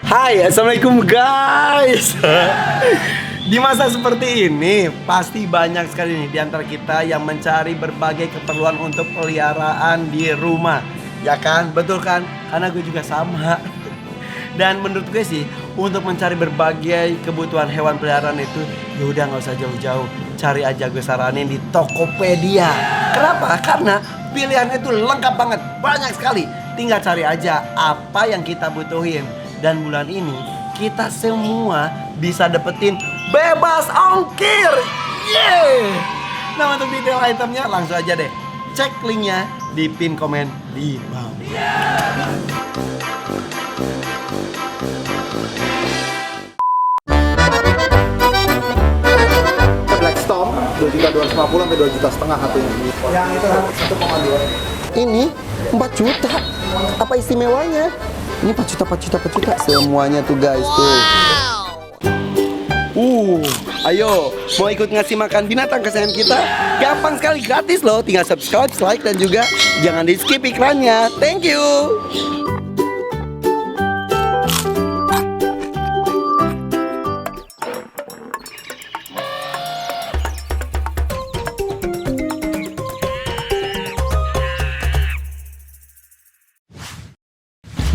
Hai, assalamualaikum guys. Di masa seperti ini pasti banyak sekali nih di antara kita yang mencari berbagai keperluan untuk peliharaan di rumah, ya kan? Betul kan? Karena gue juga sama. Dan menurut gue sih untuk mencari berbagai kebutuhan hewan peliharaan itu ya udah nggak usah jauh-jauh, cari aja gue saranin di Tokopedia. Kenapa? Karena pilihannya itu lengkap banget, banyak sekali. Tinggal cari aja apa yang kita butuhin. Dan bulan ini kita semua bisa dapetin bebas ongkir. Yeay! Nah, untuk detail itemnya langsung aja deh cek linknya di pin komen di bawah. Blackstorm 2.250 sampai 2,5 juta harganya. Yang itu 1,2. Ini 4 juta. Apa istimewanya? Ini 4 juta semuanya tuh guys tuh. Ayo, mau ikut ngasih makan binatang kesayangan kita? Gampang sekali, gratis loh. Tinggal subscribe, like, dan juga jangan di skip iklannya. Thank you.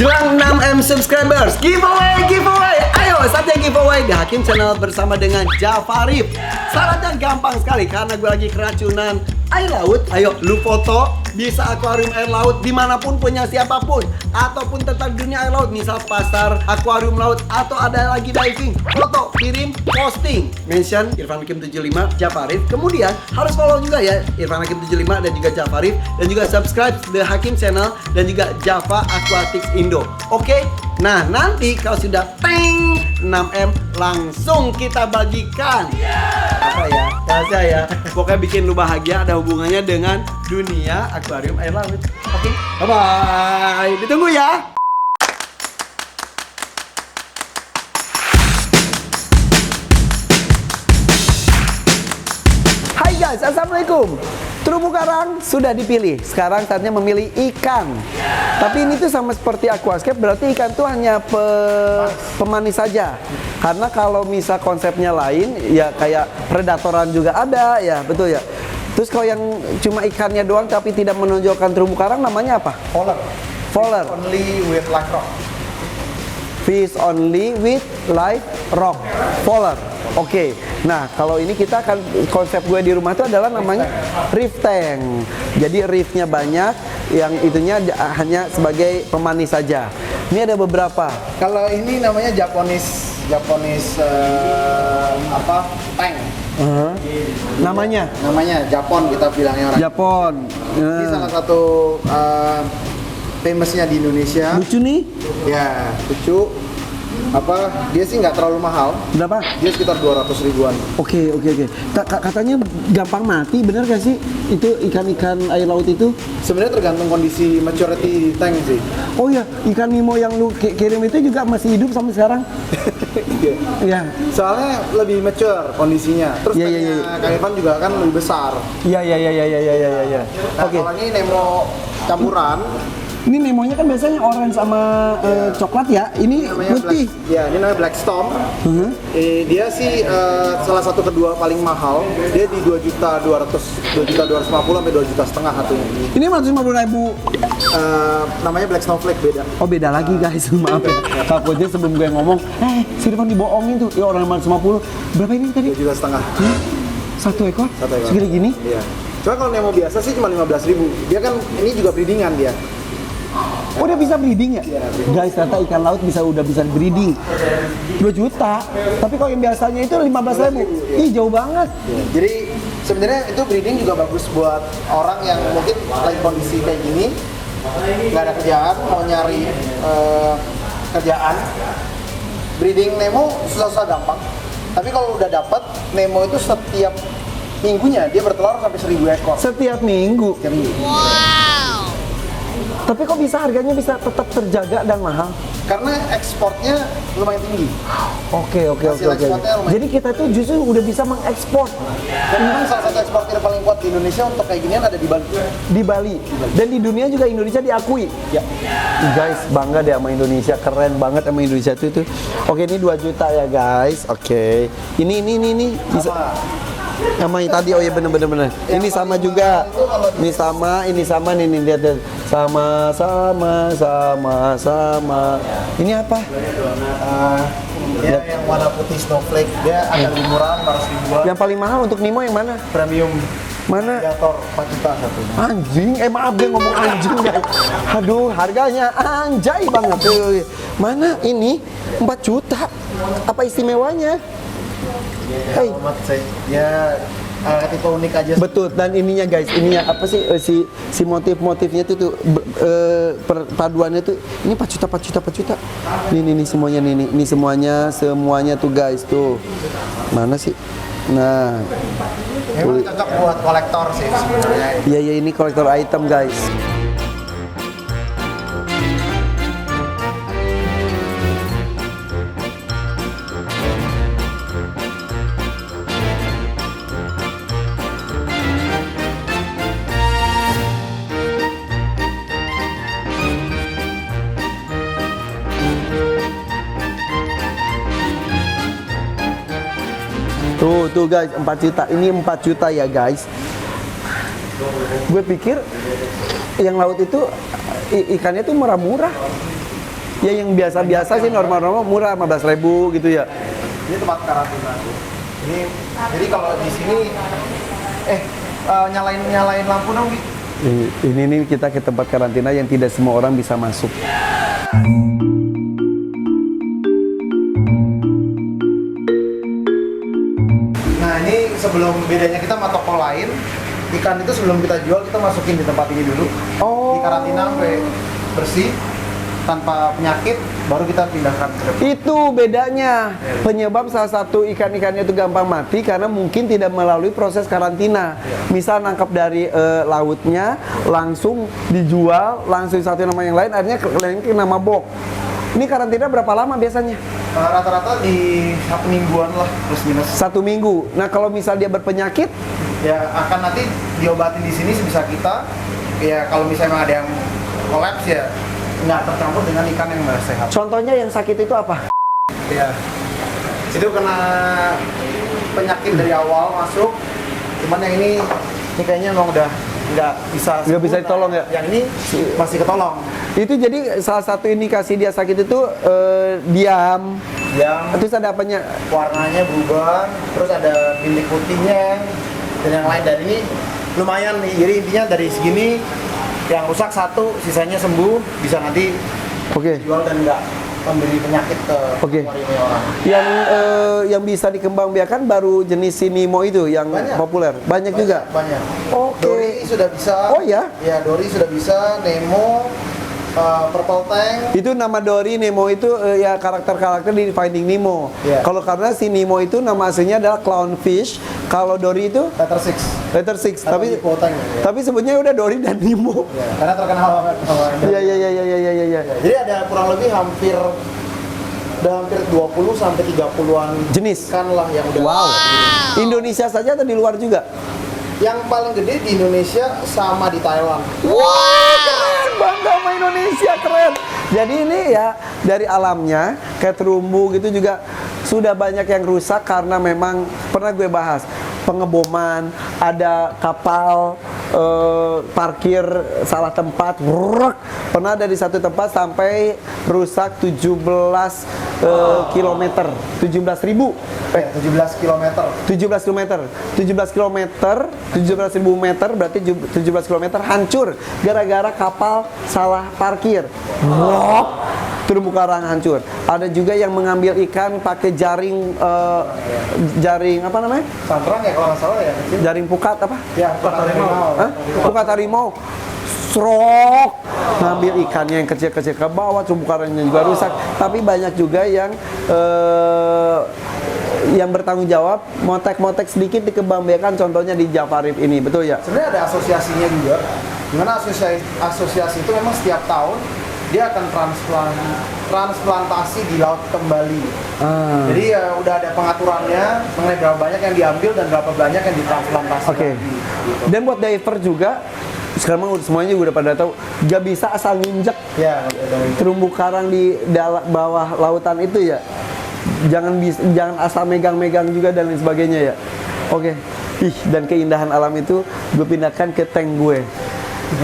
Jelang 6M subscribers, giveaway. Ayo, saatnya giveaway di Hakim Channel bersama dengan Jafarif. Syaratnya gampang sekali karena gue lagi keracunan air laut. Ayo, lu foto bisa akuarium air laut dimanapun punya siapapun, ataupun tentang dunia air laut, misal pasar, akuarium laut, atau ada lagi diving. Foto, kirim, posting, mention Irfan Hakim 75 Jafarif. Kemudian harus follow juga ya Irfan Hakim 75 dan juga Jafarif, dan juga subscribe The Hakim Channel dan juga Java Aquatics Indo. Oke? Nah, nanti kalau sudah peng 6M langsung kita bagikan. Apa ya? Rahasia ya. Pokoknya bikin lu bahagia, ada hubungannya dengan dunia akuarium air laut. Oke? Bye-bye. Ditunggu ya. Hai guys, assalamualaikum. Terumbu karang sudah dipilih. Sekarang saatnya memilih ikan. Tapi ini tuh sama seperti aquascape, berarti ikan tuh hanya pemanis saja. Karena kalau misal konsepnya lain, ya kayak predatoran juga ada, ya betul ya. Terus kalau yang cuma ikannya doang tapi tidak menonjolkan terumbu karang, namanya apa? Fowler. Only with live rock. Fish only with live rock. Fowler. Oke. Nah, kalau ini kita akan, konsep gue di rumah itu adalah namanya reef tank. Jadi reefnya banyak, yang itunya hanya sebagai pemanis saja. Ini ada beberapa. Kalau ini namanya Japanese tank. Namanya Japon, kita bilangnya orang. Japon. Ini salah satu famousnya di Indonesia. Lucu nih. Ya, lucu. Dia sih nggak terlalu mahal. Berapa? Dia sekitar 200 ribuan. Oke. Katanya gampang mati, bener gak sih? Itu ikan-ikan air laut itu? Sebenarnya tergantung kondisi maturity tank sih. Oh ya, ikan Nemo yang lu kirim itu juga masih hidup sampai sekarang? Iya. Soalnya lebih mature kondisinya. Terus tanknya Kang Irfan juga kan lebih besar. Iya. Nah, Oke. kalau ini Nemo campuran. Ini Nemonya kan biasanya orange sama coklat ya. Ini putih. Ini namanya Blackstorm. Dia sih salah satu kedua paling mahal. Dia di 2.250 sampai 2,5 juta harganya. Ini 450.000. Namanya Black Snowflake, beda. Oh, beda lagi guys. Maaf ya. Takutnya sebelum gue ngomong, si Irfan dibohongin tuh. Ya orang 450. Berapa ini tadi? 2,5 juta. Satu ekor? Satu ekor. Segini gini? Iya. Cuma kalau Nemo biasa sih cuma 15.000. Dia kan ini juga breedingan dia. Oh, dia bisa breeding ya? Guys, ternyata ikan laut udah bisa breeding. 2 juta. Tapi kalau yang biasanya itu 15.000. Ih, jauh banget. Jadi sebenarnya itu breeding juga bagus buat orang yang mungkin lagi kondisi kayak gini, nggak ada kerjaan, mau nyari kerjaan. Breeding Nemo susah gampang. Tapi kalau udah dapet Nemo itu setiap minggunya dia bertelur sampai 1.000 ekor. Setiap minggu. Wow. Tapi kok bisa harganya bisa tetap terjaga dan mahal? karena ekspornya lumayan tinggi. Oke. Hasil ekspornya lumayan. Jadi kita tuh justru udah bisa mengekspor Dan memang salah satu eksportir paling kuat di Indonesia untuk kayak ginian ada di Bali. di Bali. Dan di dunia juga Indonesia diakui. Ya. Guys, bangga deh sama Indonesia, keren banget sama Indonesia itu. Oke, ini 2 juta ya guys. Oke. Ini bisa sama yang tadi, oh ya bener. Ini sama juga. Ini sama nih lihat deh. Sama. Ini apa? Dia yang warna putih snowflake, dia agak lebih murah, 400 ribuan. Yang paling mahal untuk Nemo yang mana? Premium Mana? Predator 4 juta satunya. Anjing, maaf gue ngomong anjing guys. Aduh, harganya anjay banget. Mana ini? 4 juta. Apa istimewanya? Hey. Amat sih. Ya tipe unik aja. Betul, dan ininya guys, ininya apa sih si motif-motifnya tuh perpaduannya tuh ini 4 juta. Ini semuanya ini semuanya tuh guys tuh. Mana sih? Nah, Memang cocok buat kolektor sih sebenarnya. iya ini kolektor item guys. Tuh guys, 4 juta. Ini 4 juta ya guys. Gue pikir yang laut itu ikannya tuh murah-murah. Ya yang biasa-biasa sih normal-normal murah 15.000 gitu ya. Ini tempat karantina. Ini jadi kalau di sini nyalain lampu dong, Bi. Ini nih kita ke tempat karantina yang tidak semua orang bisa masuk. Nah, ini sebelum bedanya kita sama toko lain, ikan itu sebelum kita jual kita masukin di tempat ini dulu. Oh. Di karantina sampai bersih tanpa penyakit, baru kita pindahkan ke depan. Itu bedanya. Penyebab salah satu ikan-ikannya itu gampang mati karena mungkin tidak melalui proses karantina. Misal nangkap dari lautnya, langsung dijual, langsung satu nama yang lain, akhirnya kena mabok. Ini karantina berapa lama biasanya? Rata-rata di 1 mingguan lah, plus minus. 1 minggu. Nah kalau misal dia berpenyakit, Ya akan nanti diobatin di sini sebisa kita. Ya kalau misalnya memang ada yang kolaps ya nggak tercampur dengan ikan yang nggak sehat. contohnya yang sakit itu apa? Ya, itu kena penyakit dari awal masuk. Cuman yang ini kayaknya emang udah nggak bisa. Nggak bisa ditolong ya? Yang ini masih ketolong. Itu jadi salah satu indikasi dia sakit itu diam. Terus ada apanya? Warnanya berubah, terus ada bintik putihnya dan yang lain. Dan ini lumayan nih. Jadi intinya dari segini yang rusak 1, sisanya sembuh, bisa nanti Oke. jual dan nggak memberi penyakit ke Oke. orang. Yang bisa dikembangbiakan baru jenis si Nemo itu yang Banyak. populer. Banyak juga. Banyak. Oke. Dory sudah bisa. Oh ya? Ya, Dory sudah bisa, Nemo, Purple Tank. Itu nama Dory, Nemo itu ya karakter-karakter di Finding Nemo. Iya. Kalau karena si Nemo itu nama aslinya adalah clownfish. Kalau Dory itu Letter 6. letter 6. Tapi Purple Tank. Ya. tapi sebutnya udah Dory dan Nemo. Ya, karena terkenal banget sama Iya. Ya, jadi ada kurang lebih hampir 20 sampai 30-an Jenis. ikan lah yang udah. Wow. Indonesia saja atau di luar juga? Yang paling gede di Indonesia sama di Thailand. Wah, keren, bangga sama Indonesia, keren. Jadi ini ya dari alamnya kayak terumbu gitu juga sudah banyak yang rusak karena memang pernah gue bahas pengeboman, ada kapal parkir salah tempat, pernah dari satu tempat sampai rusak 17 kilometer, 17.000 17 kilometer. 17.000 meter berarti 17 kilometer hancur gara-gara kapal salah parkir. Terumbu karang hancur. Ada juga yang mengambil ikan pakai jaring apa namanya? Santrang ya kalau nggak salah ya. Jaring pukat apa? Ya, pukat harimau. Hah? Pukat harimau. Srok ngambil ikannya yang kecil-kecil ke bawah, terumbu karangnya juga rusak. Tapi banyak juga yang bertanggung jawab, motek-motek sedikit dikembangbiakan, contohnya di Jafarif ini, betul ya? Sebenarnya ada asosiasinya juga. Dimana asosiasi itu memang setiap tahun dia akan transplantasi di laut kembali. Jadi udah ada pengaturannya mengenai berapa banyak yang diambil dan berapa banyak yang ditransplantasi. Oke. Gitu. Dan buat diver juga, sekarang semuanya udah pada tahu, gak bisa asal nginjek Ya, terumbu karang di bawah lautan itu ya. Jangan asal megang-megang juga dan lain sebagainya ya. Oke. Ih, dan keindahan alam itu gue pindahkan ke tank gue.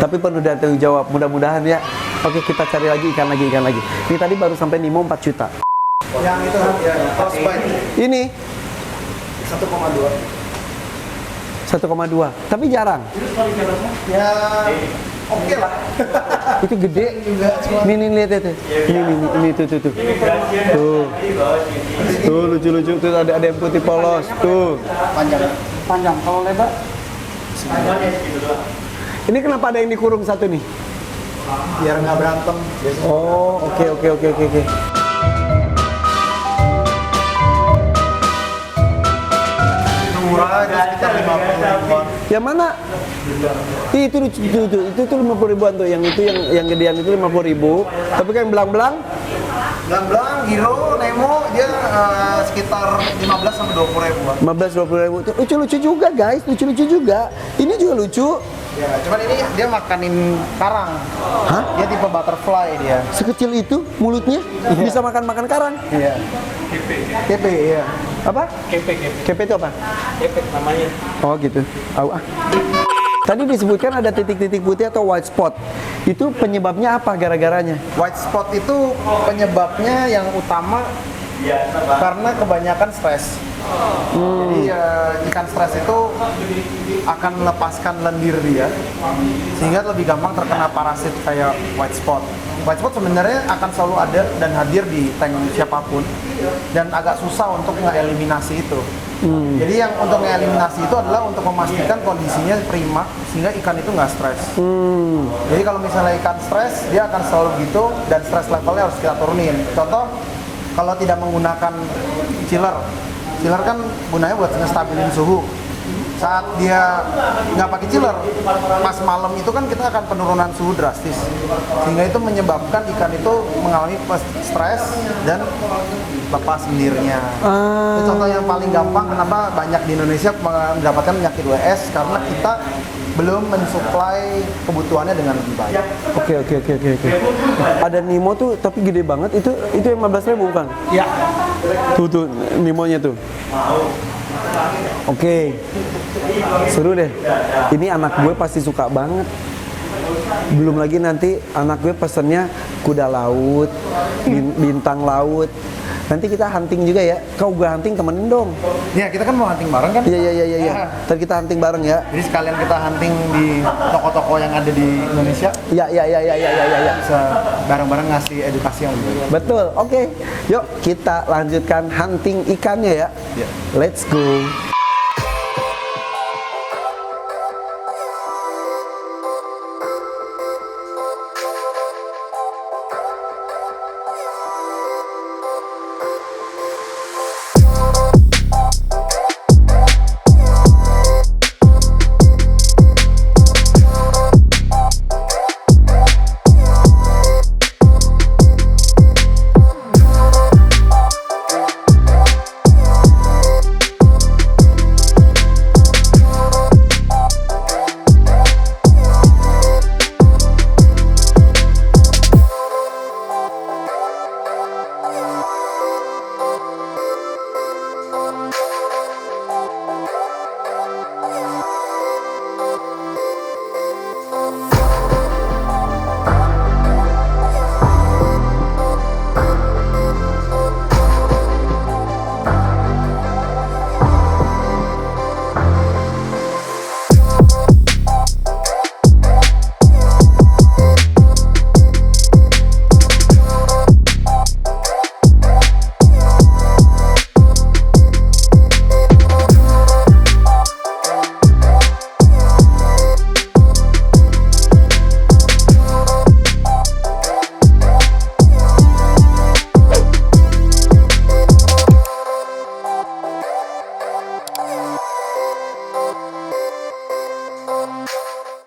Tapi penuh dan tanggung jawab, mudah-mudahan ya. Oke, kita cari lagi ikan lagi. Ini tadi baru sampai Nemo 4 juta. yang itu ya, frostbite Ini 1,2. 1,2. Tapi jarang. Ya, oke lah. Itu gede. Juga cuma Nih lihat itu. Ini tuh. Tuh lucu tuh ada yang putih polos tuh. panjang. Kalau lebar Ini kenapa ada yang dikurung satu nih? biar nggak berantem. Biasanya. Oh, oke. Murah itu sekitar 50 ribuan. Yang mana? Itu lucu itu tuh 50 ribuan tuh. Yang itu yang gedean itu 50 ribu. Tapi kan yang belang-belang Belang-belang, Giro, Nemo dia sekitar 15 sampai 20 ribuan. 15-20 ribu. Lucu juga guys, lucu juga. Ini juga lucu. Ya, cuman ini dia makanin karang. Hah? Dia tipe butterfly dia. Sekecil itu mulutnya bisa makan karang. Iya. Kepe, iya. Apa? Kepe itu apa? Efek namanya. Oh gitu. Tadi disebutkan ada titik-titik putih atau white spot. Itu penyebabnya apa gara-garanya? White spot itu penyebabnya yang utama karena kebanyakan stres. Jadi ikan stres itu akan melepaskan lendir dia sehingga lebih gampang terkena parasit kayak white spot. White spot sebenarnya akan selalu ada dan hadir di tank siapapun dan agak susah untuk mengeliminasi itu. Jadi yang untuk mengeliminasi itu adalah untuk memastikan kondisinya prima sehingga ikan itu nggak stres. Jadi kalau misalnya ikan stres dia akan selalu gitu dan stres levelnya harus kita turunin. Contoh kalau tidak menggunakan chiller kan gunanya buat ngestabilin suhu. Saat dia nggak pakai chiller, pas malam itu kan kita akan penurunan suhu drastis, sehingga itu menyebabkan ikan itu mengalami stres dan lepas lendirnya. Itu contoh yang paling gampang kenapa banyak di Indonesia mendapatkan penyakit WS karena kita belum mensuplai kebutuhannya dengan lebih baik. Oke. Ada Nemo tuh tapi gede banget. Itu yang 15 ribu bukan? Ya. Tuh Nemonya tuh. Oke. Seru deh. Ini anak gue pasti suka banget. Belum lagi nanti anak gue pesennya kuda laut, bintang laut. Nanti kita hunting juga ya. Kau gue hunting temenin dong. Ya kita kan mau hunting bareng kan? Iya. Ntar kita hunting bareng ya. Jadi sekalian kita hunting di toko-toko yang ada di Indonesia. Iya. Bisa bareng-bareng ngasih edukasi yang lebih baik. Betul. Oke. Yuk kita lanjutkan hunting ikannya ya. Ya. Let's go.